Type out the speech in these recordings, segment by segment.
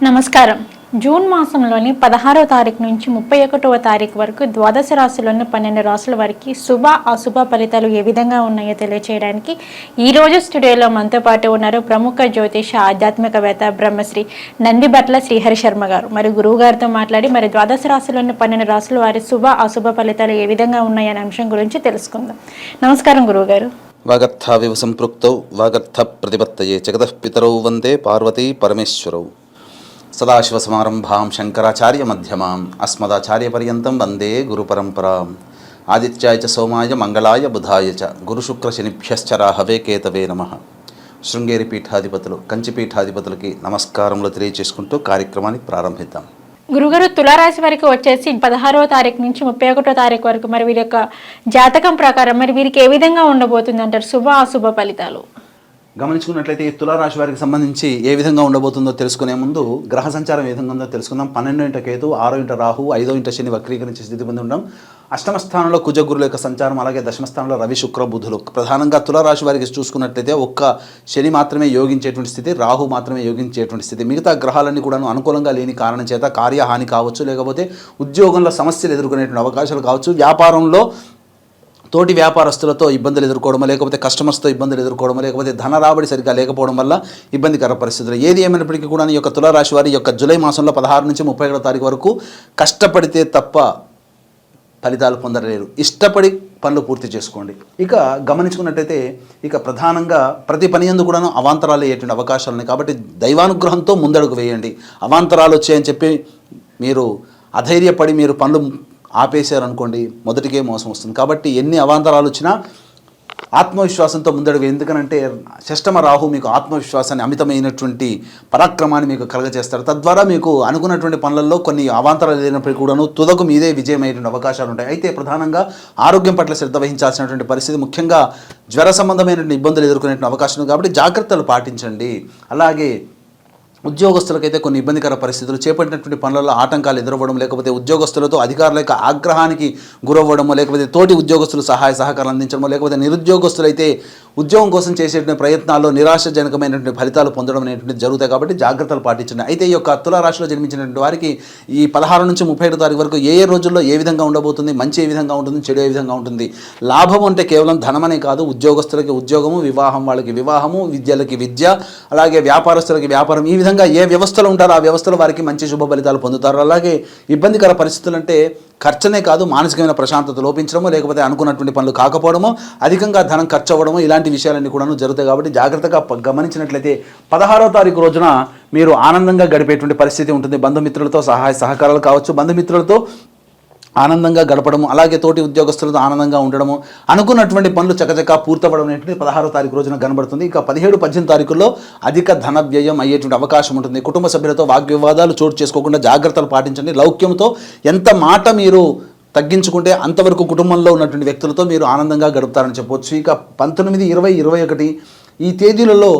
నమస్కారం. జూన్ మాసంలోని 16వ తారీఖు నుంచి 31వ తారీఖు వరకు ద్వాదశ రాశుల్లోని 12 రాశుల వారికి శుభ అశుభ ఫలితాలు ఏ విధంగా ఉన్నాయో తెలియచేయడానికి ఈరోజు స్టూడియోలో మనతో పాటు ఉన్నారు ప్రముఖ జ్యోతిష ఆధ్యాత్మికవేత్త బ్రహ్మశ్రీ నందిబట్ల శ్రీహరి శర్మ గారు. మరి గురువు గారితో మాట్లాడి మరి ద్వాదశ రాశుల్లోని 12 రాశుల వారి శుభ అశుభ ఫలితాలు ఏ విధంగా ఉన్నాయనే అంశం గురించి తెలుసుకుందాం. నమస్కారం గురువు గారు. వాగర్థావివ సంపృక్తౌ వాగర్థ ప్రతిపత్తయే జగతః పితరౌ వందే పార్వతీ పరమేశ్వరౌ సదాశివసమారంభాం శంకరాచార్య మధ్యమాం అస్మదాచార్యపర్యంతం వందే గురుపరంపరాం ఆదిత్యాయ చ సోమాయ మంగళాయ బుధాయ చ గురుశుక్రశనిభ్యశ్చ రాహవే కేతవే నమః. శృంగేరి పీఠాధిపతులు కంచి పీఠాధిపతులకి నమస్కారములు తెలియచేసుకుంటూ కార్యక్రమాన్ని ప్రారంభిద్దాం. గురుగారు, తులారాశి వారికి వచ్చేసి 16వ తారీఖు నుంచి 31వ తారీఖు వరకు మరి వీరి యొక్క జాతకం ప్రకారం మరి వీరికి ఏ విధంగా ఉండబోతుంది అంటారు శుభ అశుభ ఫలితాలు? గమనించుకున్నట్లయితే ఈ తులారాశి వారికి సంబంధించి ఏ విధంగా ఉండబోతుందో తెలుసుకునే ముందు గ్రహ సంచారం ఏ విధంగా ఉందో తెలుసుకుందాం. 12 కేతు, 6 రాహు, 5 శని వక్రీకరించే స్థితి పొంది ఉండడం, అష్టమ స్థానంలో కుజగురుల యొక్క సంచారం, అలాగే దశమ స్థానంలో రవి శుక్ర బుధులు. ప్రధానంగా తులారాశి వారికి చూసుకున్నట్లయితే ఒక్క శని మాత్రమే యోగించేటువంటి స్థితి, రాహు మాత్రమే యోగించేటువంటి స్థితి. మిగతా గ్రహాలన్నీ కూడా అనుకూలంగా లేని కారణం చేత కార్యహాని కావచ్చు, లేకపోతే ఉద్యోగంలో సమస్యలు ఎదుర్కొనేటువంటి అవకాశాలు కావచ్చు, వ్యాపారంలో తోటి వ్యాపారస్తులతో ఇబ్బందులు ఎదుర్కోవడమో, లేకపోతే కస్టమర్స్తో ఇబ్బందులు ఎదుర్కోవడమో, లేకపోతే ధన రాబడి సరిగ్గా లేకపోవడం వల్ల ఇబ్బందికర పరిస్థితులు. ఏది ఏమైనప్పటికీ కూడా ఈ యొక్క తులారాశి వారి యొక్క జూలై మాసంలో 16 నుంచి 31 తారీఖు వరకు కష్టపడితే తప్ప ఫలితాలు పొందలేరు. ఇష్టపడి పనులు పూర్తి చేసుకోండి. ఇక గమనించుకున్నట్టయితే ఇక ప్రధానంగా ప్రతి పని యందు కూడాను అవాంతరాలు అయ్యేటువంటి అవకాశాలు ఉన్నాయి. కాబట్టి దైవానుగ్రహంతో ముందడుగు వేయండి. అవాంతరాలు వచ్చాయని చెప్పి మీరు అధైర్యపడి మీరు పనులు ఆపేశారనుకోండి, మొదటికే మోసం వస్తుంది. కాబట్టి ఎన్ని అవాంతరాలు వచ్చినా ఆత్మవిశ్వాసంతో ముందడుగు. ఎందుకనంటే షష్టమ రాహు మీకు ఆత్మవిశ్వాసాన్ని, అమితమైనటువంటి పరాక్రమాన్ని మీకు కలగజేస్తారు. తద్వారా మీకు అనుకున్నటువంటి పనులలో కొన్ని అవాంతరాలు లేనప్పటికీ కూడాను తుదకు మీదే విజయమైనటువంటి అవకాశాలు ఉంటాయి. అయితే ప్రధానంగా ఆరోగ్యం పట్ల శ్రద్ధ వహించాల్సినటువంటి పరిస్థితి, ముఖ్యంగా జ్వర సంబంధమైనటువంటి ఇబ్బందులు ఎదుర్కొనేటువంటి అవకాశం ఉంది. కాబట్టి జాగ్రత్తలు పాటించండి. అలాగే ఉద్యోగస్తులకైతే కొన్ని ఇబ్బందికర పరిస్థితులు, చేపట్టినటువంటి పనులలో ఆటంకాలు ఎదురవ్వడం, లేకపోతే ఉద్యోగస్తులతో అధికారుల యొక్క ఆగ్రహానికి గురవ్వడమో, లేకపోతే తోటి ఉద్యోగస్తులు సహాయ సహకారాలు అందించడమో, లేకపోతే నిరుద్యోగస్తులైతే ఉద్యోగం కోసం చేసేటువంటి ప్రయత్నాల్లో నిరాశజనకమైనటువంటి ఫలితాలు పొందడం అనేటువంటి జరుగుతాయి. కాబట్టి జాగ్రత్తలు పాటించండి. అయితే ఈ యొక్క తులారాశిలో జన్మించినటువంటి వారికి ఈ 16 నుంచి 31 తారీఖు వరకు ఏ రోజుల్లో ఏ విధంగా ఉండబోతుంది, మంచి ఏ విధంగా ఉంటుంది, చెడు ఏ విధంగా ఉంటుంది. లాభం అంటే కేవలం ధనమనే కాదు, ఉద్యోగస్తులకి ఉద్యోగము, వివాహం వాళ్ళకి వివాహము, విద్యలకి విద్య, అలాగే వ్యాపారస్తులకి వ్యాపారం. ఈ విధంగా ఏ వ్యవస్థలు ఉంటారో ఆ వ్యవస్థలో వారికి మంచి శుభ ఫలితాలు పొందుతారు. అలాగే ఇబ్బందికర పరిస్థితులు అంటే ఖర్చునే కాదు, మానసికమైన ప్రశాంతత లోపించడమో, లేకపోతే అనుకున్నటువంటి పనులు కాకపోవడమో, అధికంగా ధనం ఖర్చు అవ్వడమో, ఇలాంటి విషయాలన్నీ కూడా జరుగుతాయి. కాబట్టి జాగ్రత్తగా గమనించినట్లయితే 16వ తారీఖు రోజున మీరు ఆనందంగా గడిపేటువంటి పరిస్థితి ఉంటుంది. బంధుమిత్రులతో సహాయ సహకారాలు కావచ్చు, బంధుమిత్రులతో ఆనందంగా గడపడము, అలాగే తోటి ఉద్యోగస్తులతో ఆనందంగా ఉండడము, అనుకున్నటువంటి పనులు చకచకా పూర్తవడం అనేటువంటి 16వ తారీఖు రోజున కనబడుతుంది. ఇక 17, 18 తారీఖుల్లో అధిక ధన వ్యయం అయ్యేటువంటి అవకాశం ఉంటుంది. కుటుంబ సభ్యులతో వాగ్వివాదాలు చోటు చేసుకోకుండా జాగ్రత్తలు పాటించండి. లౌక్యంతో ఎంత మాట మీరు తగ్గించుకుంటే అంతవరకు కుటుంబంలో ఉన్నటువంటి వ్యక్తులతో మీరు ఆనందంగా గడుపుతారని చెప్పవచ్చు. ఇక 19, 20, 21 ఈ తేదీలలో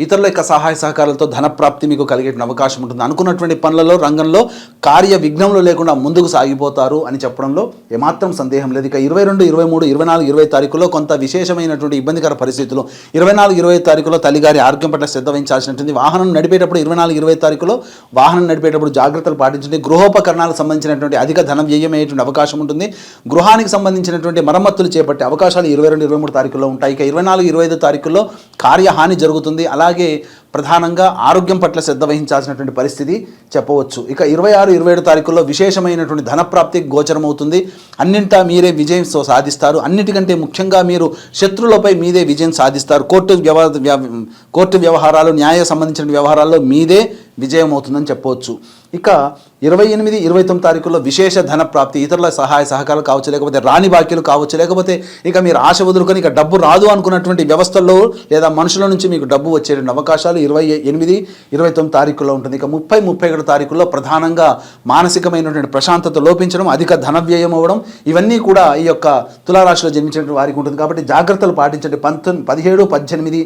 ఇతరుల యొక్క సహాయ సహకారాలతో ధనప్రాప్తి మీకు కలిగే అవకాశం ఉంటుంది. అనుకున్నటువంటి పనులలో రంగంలో కార్య విఘ్నంలో లేకుండా ముందుకు సాగిపోతారు అని చెప్పడంలో ఏమాత్రం సందేహం లేదు. ఇక 22, 23, 24, 20 తారీఖుల్లో కొంత విశేషమైనటువంటి ఇబ్బందికర పరిస్థితులు. 24, 20 తారీఖులో తల్లిగారి ఆరోగ్యం పట్ల శ్రద్ధ వహించాల్సినటువంటి, వాహనం నడిపేటప్పుడు 24, 20 తారీఖులో వాహనం నడిపేటప్పుడు జాగ్రత్తలు పాటించండి. గృహోపకరణాలకు సంబంధించినటువంటి అధిక ధనం వ్యయమయ్యేటువంటి అవకాశం ఉంటుంది. గృహానికి సంబంధించినటువంటి మరమ్మతులు చేపట్టే అవకాశాలు 22, 23 తారీఖుల్లో ఉంటాయి. ఇక 24, 25 తారీఖుల్లో కార్యహాని జరుగుతుంది. అలాగే ప్రధానంగా ఆరోగ్యం పట్ల శ్రద్ధ వహించాల్సినటువంటి పరిస్థితి చెప్పవచ్చు. ఇక 26, 27 తారీఖుల్లో విశేషమైనటువంటి ధనప్రాప్తి గోచరమవుతుంది. అన్నింటా మీరే విజయం సాధిస్తారు. అన్నిటికంటే ముఖ్యంగా మీరు శత్రులపై మీదే విజయం సాధిస్తారు. కోర్టు వ్యవహారాలు, న్యాయ సంబంధించిన వ్యవహారాల్లో మీదే విజయం అవుతుందని చెప్పవచ్చు. ఇక 28, 29 తారీఖుల్లో విశేష ధన ప్రాప్తి, ఇతరుల సహాయ సహకారాలు కావచ్చు, లేకపోతే రాని బాకీలు కావచ్చు, లేకపోతే ఇక మీరు ఆశ వదులుకొని ఇక డబ్బు రాదు అనుకున్నటువంటి వ్యవస్థల్లో లేదా మనుషుల నుంచి మీకు డబ్బు వచ్చేటువంటి అవకాశాలు 28, 29 తారీఖుల్లో ఉంటుంది. ఇక 30, 31 తారీఖుల్లో ప్రధానంగా మానసికమైనటువంటి ప్రశాంతత లోపించడం, అధిక ధన వ్యయం అవ్వడం, ఇవన్నీ కూడా ఈ యొక్క తులారాశిలో జన్మించినటువంటి వారికి ఉంటుంది. కాబట్టి జాగ్రత్తలు పాటించండి. 17, 18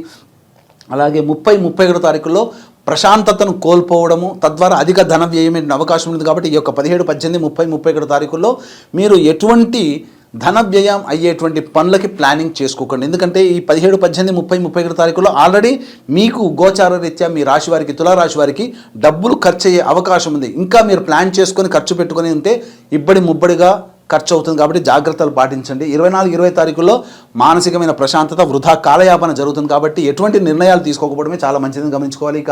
అలాగే 30, 31 తారీఖుల్లో ప్రశాంతతను కోల్పోవడము, తద్వారా అధిక ధన వ్యయమైన అవకాశం ఉంది. కాబట్టి ఈ యొక్క 17, 18, 30, 31 తారీఖుల్లో మీరు ఎటువంటి ధన వ్యయం అయ్యేటువంటి పనులకి ప్లానింగ్ చేసుకోకండి. ఎందుకంటే ఈ 17, 18, 30, 31 తారీఖులో ఆల్రెడీ మీకు గోచార రీత్యా మీ రాశి వారికి, తులారాశి వారికి డబ్బులు ఖర్చు అయ్యే అవకాశం ఉంది. ఇంకా మీరు ప్లాన్ చేసుకొని ఖర్చు పెట్టుకొని ఉంటే ఇబ్బడి ముబ్బడిగా ఖర్చు అవుతుంది. కాబట్టి జాగ్రత్తలు పాటించండి. 24, 20 తారీఖుల్లో మానసికమైన ప్రశాంతత, వృధా కాలయాపన జరుగుతుంది. కాబట్టి ఎటువంటి నిర్ణయాలు తీసుకోకపోవడమే చాలా మంచిదని గమనించుకోవాలి. ఇక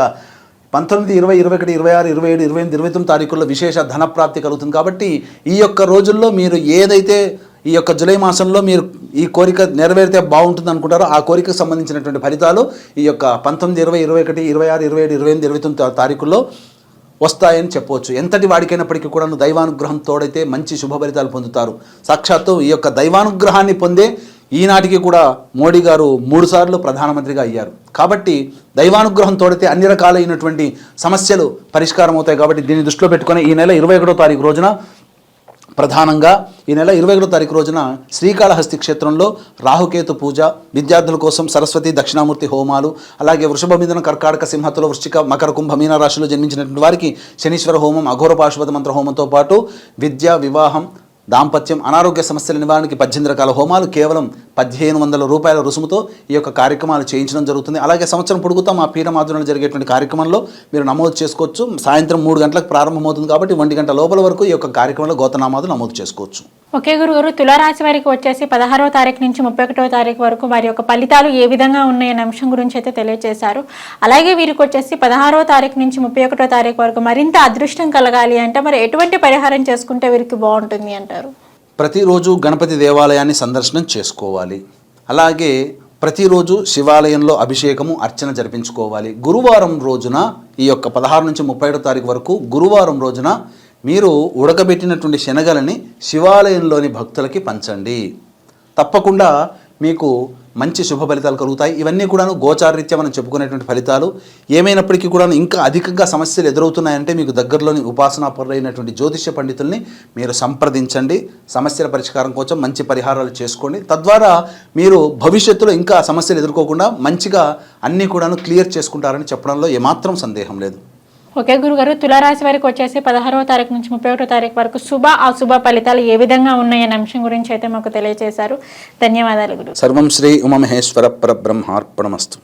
19, 20, 21, 26, 27, 28, 29 తారీఖుల్లో విశేష ధనప్రాప్తి కలుగుతుంది. కాబట్టి ఈ యొక్క రోజుల్లో మీరు ఏదైతే ఈ యొక్క జూలై మాసంలో మీరు ఈ కోరిక నెరవేరితే బాగుంటుంది అనుకుంటారో ఆ కోరికకు సంబంధించినటువంటి ఫలితాలు ఈ యొక్క 19, 20, 21, 26, 27, 28, 29 తారీఖుల్లో వస్తాయని చెప్పవచ్చు. ఎంతటి వాడికైనప్పటికీ కూడా దైవానుగ్రహం తోడైతే మంచి శుభ ఫలితాలు పొందుతారు. సాక్షాత్తు ఈ యొక్క దైవానుగ్రహాన్ని పొందే ఈనాటికి కూడా మోడీ గారు 3 సార్లు ప్రధానమంత్రిగా అయ్యారు. కాబట్టి దైవానుగ్రహం తోడితే అన్ని రకాలైనటువంటి సమస్యలు పరిష్కారం అవుతాయి. కాబట్టి దీన్ని దృష్టిలో పెట్టుకొని ఈ నెల 21వ తారీఖు రోజున ప్రధానంగా ఈ నెల 21వ తారీఖు రోజున శ్రీకాళహస్తి క్షేత్రంలో రాహుకేతు పూజ, విద్యార్థుల కోసం సరస్వతి దక్షిణామూర్తి హోమాలు, అలాగే వృషభ, మిథున, కర్కాటక, సింహతుల, వృశ్చిక, మకర, కుంభ, మీన రాశిలో జన్మించినటువంటి వారికి శనీశ్వర హోమం, అఘోర పాశుపత మంత్ర హోమంతో పాటు విద్య, వివాహం, దాంపత్యం, అనారోగ్య సమస్యల నివారణకి 18 రకాల హోమాలు కేవలం 1500 రూపాయల రుసుముతో ఈ యొక్క కార్యక్రమాలు చేయించడం జరుగుతుంది. అలాగే సంవత్సరం పొడుగుతా మా పీఠం ఆధ్వర్యంలో జరిగేటువంటి కార్యక్రమంలో మీరు నమోదు చేసుకోవచ్చు. సాయంత్రం 3 గంటలకు ప్రారంభమవుతుంది కాబట్టి 1 గంట లోపల వరకు ఈ యొక్క కార్యక్రమంలో గోతనామాలు నమోదు చేసుకోవచ్చు. ఓకే గురుగారు, తులారాశి వారికి వచ్చేసి 16వ తారీఖు నుంచి 31వ తారీఖు వరకు వారి యొక్క ఫలితాలు ఏ విధంగా ఉన్నాయనే అంశం గురించి అయితే తెలియజేశారు. అలాగే వీరికి వచ్చేసి 16వ తారీఖు నుంచి 31వ తారీఖు వరకు మరింత అదృష్టం కలగాలి అంటే మరి ఎటువంటి పరిహారం చేసుకుంటే వీరికి బాగుంటుంది అంటారు? ప్రతిరోజు గణపతి దేవాలయాన్ని సందర్శనం చేసుకోవాలి. అలాగే ప్రతిరోజు శివాలయంలో అభిషేకము, అర్చన జరిపించుకోవాలి. గురువారం రోజున ఈ యొక్క 16 నుంచి 31 తారీఖు వరకు గురువారం రోజున మీరు ఉడకబెట్టినటువంటి శనగలని శివాలయంలోని భక్తులకి పంచండి. తప్పకుండా మీకు మంచి శుభ ఫలితాలు కలుగుతాయి. ఇవన్నీ కూడాను గోచారరీత్యా మనం చెప్పుకునేటువంటి ఫలితాలు. ఏమైనప్పటికీ కూడా ఇంకా అధికంగా సమస్యలు ఎదురవుతున్నాయంటే మీకు దగ్గరలోని ఉపాసనాపరులైనటువంటి జ్యోతిష్య పండితుల్ని మీరు సంప్రదించండి. సమస్యల పరిష్కారం కోసం మంచి పరిహారాలు చేసుకోండి. తద్వారా మీరు భవిష్యత్తులో ఇంకా సమస్యలు ఎదుర్కోకుండా మంచిగా అన్నీ కూడాను క్లియర్ చేసుకుంటారని చెప్పడంలో ఏమాత్రం సందేహం లేదు. ఓకే గురుగారు, తులారాశి వారికి వచ్చేసి 16వ తారీఖు నుంచి 31వ తారీఖు వరకు శుభ అశుభ ఫలితాలు ఏ విధంగా ఉన్నాయనే అంశం గురించి అయితే మాకు తెలియజేశారు. ధన్యవాదాలు గురు. సర్వం శ్రీ ఉమామహేశ్వర పరబ్రహ్మార్పణమస్తు.